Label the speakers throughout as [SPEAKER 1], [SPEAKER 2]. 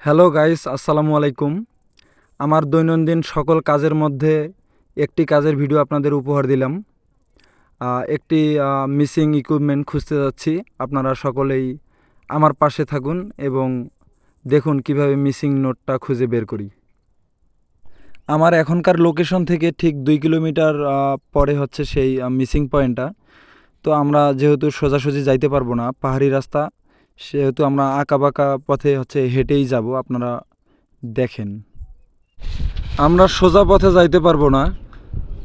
[SPEAKER 1] Hello guys, আসসালামু আলাইকুম। আমার দৈনন্দিন সকল কাজের মধ্যে একটি কাজের ভিডিও আপনাদের উপহার দিলাম। একটি মিসিং ইকুইপমেন্ট খুঁজতে যাচ্ছি। আপনারা সকলেই আমার পাশে থাকুন এবং দেখুন কিভাবে মিসিং নোটটা খুঁজে বের করি। আমার এখনকার লোকেশন থেকে ঠিক 2 কিলোমিটার পরে হচ্ছে সেই মিসিং পয়েন্টটা। তো আমরা যেহেতু সোজাসুজি যাইতে পারবো না, পাহাড়ি রাস্তা, সেহেতু আমরা আঁকাবাঁকা পথে হচ্ছে হেঁটেই যাব। আপনারা দেখেন, আমরা সোজা পথে যাইতে পারবো না,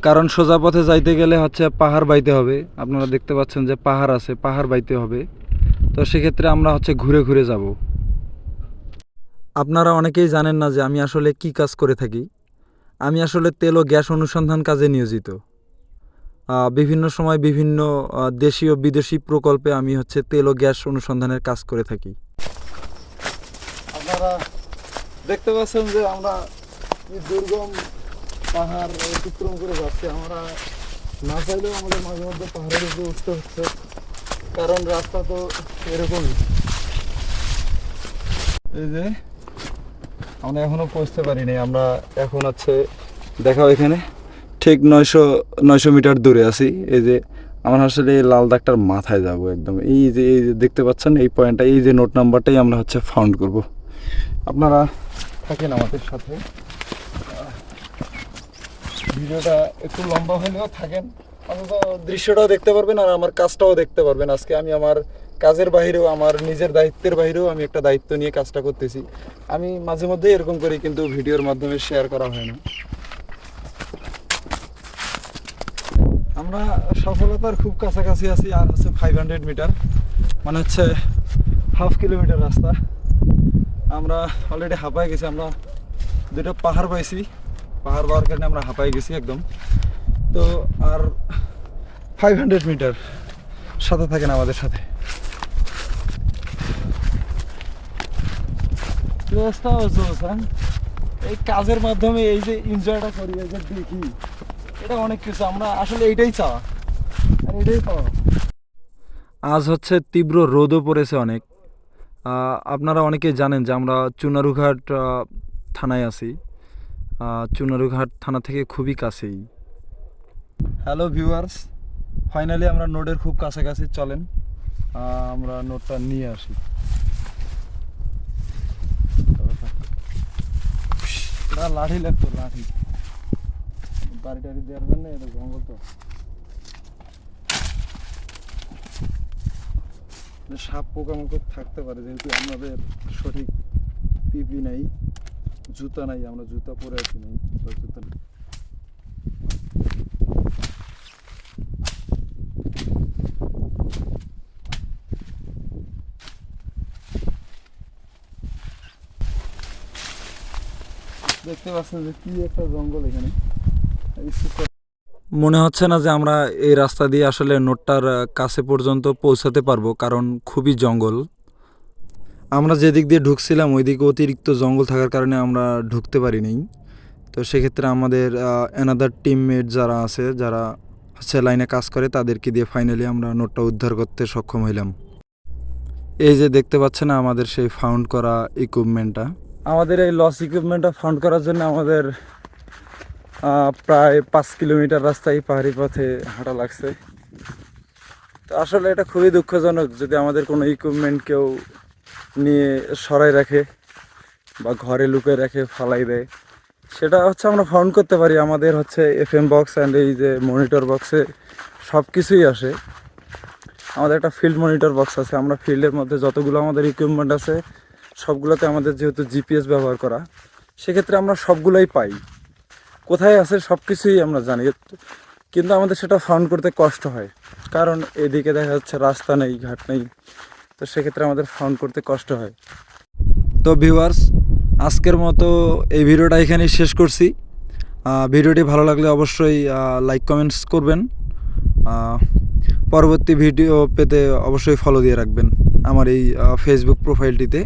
[SPEAKER 1] কারণ সোজা পথে যাইতে গেলে হচ্ছে পাহাড় বাইতে হবে। আপনারা দেখতে পাচ্ছেন যে পাহাড় আছে, পাহাড় বাইতে হবে। তো সেক্ষেত্রে আমরা হচ্ছে ঘুরে ঘুরে যাব। আপনারা অনেকেই জানেন না যে আমি আসলে কি কাজ করে থাকি। আমি আসলে তেল ও গ্যাস অনুসন্ধান কাজে নিয়োজিত। বিভিন্ন সময় বিভিন্ন দেশীয় বিদেশি প্রকল্পে আমি হচ্ছে তেল ও গ্যাস অনুসন্ধানের কাজ করে থাকি। আপনারা দেখতে পাচ্ছেন যে আমরা দুর্গম পাহাড় অতিক্রম করে যাচ্ছি। আমরা না চাইলেও আমাদের মাঝে মধ্যে পাহাড়ের উপরে উঠতে হচ্ছে, কারণ রাস্তা তো এরকমই। এই যে আমরা এখনো পৌঁছতে পারিনি। আমরা এখন হচ্ছে দেখাও এখানে ঠিক 900 মিটার দূরে আছি। এই যে আমরা আসলে এই লাল দাগটার মাথায় যাব একদম। এই যে দেখতে পাচ্ছেন এই পয়েন্টটা, এই যে নোট নাম্বারটাই আমরা হচ্ছে ফাউন্ড করব। আপনারা থাকেন আমাদের সাথে, ভিডিওটা একটু লম্বা হলেও থাকেন, অন্তত দৃশ্যটাও দেখতে পারবেন আর আমার কাজটাও দেখতে পারবেন। আজকে আমি আমার কাজের বাইরেও, আমার নিজের দায়িত্বের বাইরেও আমি একটা দায়িত্ব নিয়ে কাজটা করতেছি। আমি মাঝে মধ্যেই এরকম করি, কিন্তু ভিডিওর মাধ্যমে শেয়ার করা হয় না। আমরা সফলতার খুব কাছাকাছি আছি। আর হচ্ছে 500 মিটার, মানে হচ্ছে 1/2 কিলোমিটার রাস্তা। আমরা অলরেডি হাঁপায় গেছি। আমরা দুটো পাহাড় পাইছি, পাহাড় পাওয়ার কারণে আমরা হাঁপায় গেছি একদম। তো আর 500 মিটার, সাথে থাকেন আমাদের সাথে। এই কাজের মাধ্যমে এই যে এনজয়টা করি, এই যে দেখি, এটা অনেক কিছু। আমরা আসলে এইটাই চাওয়া আর এটাই পাওয়া। আজ হচ্ছে তীব্র রোদও পড়েছে অনেক। আপনারা অনেকেই জানেন যে আমরা চুনারুঘাট থানায় আছি। চুনারুঘাট থানা থেকে খুবই কাছেই। হ্যালো ভিউয়ার্স, ফাইনালি আমরা নোডের খুব কাছাকাছি। চলেন আমরা নোটটা নিয়ে আসি। লাঠি লাগতো, লাঠি বাড়ি টাড়ি দেওয়ার জন্য। এটা জঙ্গল তো, সাপ পোকামাকড় থাকতে পারে, যেহেতু আমাদের সঠিক পিপি নাই, জুতা নাই, আমরা জুতা পরে আছি নাই, জুতা নেই। দেখতে পাচ্ছেন যে কি একটা জঙ্গল এখানে। মনে হচ্ছে না যে আমরা এই রাস্তা দিয়ে আসলে নোটটার কাছে পর্যন্ত পৌঁছাতে পারবো, কারণ খুবই জঙ্গল। আমরা যেদিক দিয়ে ঢুকছিলাম ওই দিকে অতিরিক্ত জঙ্গল থাকার কারণে আমরা ঢুকতে পারিনি। তো সেক্ষেত্রে আমাদের অ্যানাদার টিমমেট যারা আছে, যারা হচ্ছে লাইনে কাজ করে, তাদেরকে দিয়ে ফাইনালি আমরা নোটটা উদ্ধার করতে সক্ষম হইলাম। এই যে দেখতে পাচ্ছেন আমাদের সেই ফাউন্ড করা ইকুইপমেন্টটা। আমাদের এই লস ইকুইপমেন্টটা ফাউন্ড করার জন্য আমাদের প্রায় 5 কিলোমিটার রাস্তায় পাহাড়ি পথে হাঁটা লাগছে। তো আসলে এটা খুবই দুঃখজনক, যদি আমাদের কোনো ইকুইপমেন্ট কেউ নিয়ে সরাই রাখে বা ঘরে লুকিয়ে রাখে, ফালাই দেয়, সেটা হচ্ছে আমরা ফাউন্ড করতে পারি। আমাদের হচ্ছে FM বক্স অ্যান্ড এই যে মনিটর বক্সে সব কিছুই আসে। আমাদের একটা ফিল্ড মনিটর বক্স আছে। আমরা ফিল্ডের মধ্যে যতগুলো আমাদের ইকুইপমেন্ট আছে সবগুলোতে আমাদের যেহেতু GPS ব্যবহার করা, সেক্ষেত্রে আমরা সবগুলোই পাই, কোথায় আছে সব কিছুই আমরা জানি। কিন্তু আমাদের সেটা ফাউন্ড করতে কষ্ট হয়, কারণ এদিকে দেখা যাচ্ছে রাস্তা নেই, ঘাট নেই। তো সেক্ষেত্রে আমাদের ফাউন্ড করতে কষ্ট হয়। তো ভিউয়ার্স, আজকের মতো এই ভিডিওটা এখানেই শেষ করছি। ভিডিওটি ভালো লাগলে অবশ্যই লাইক কমেন্টস করবেন। পরবর্তী ভিডিও পেতে অবশ্যই ফলো দিয়ে রাখবেন আমার এই ফেসবুক প্রোফাইলটিতে।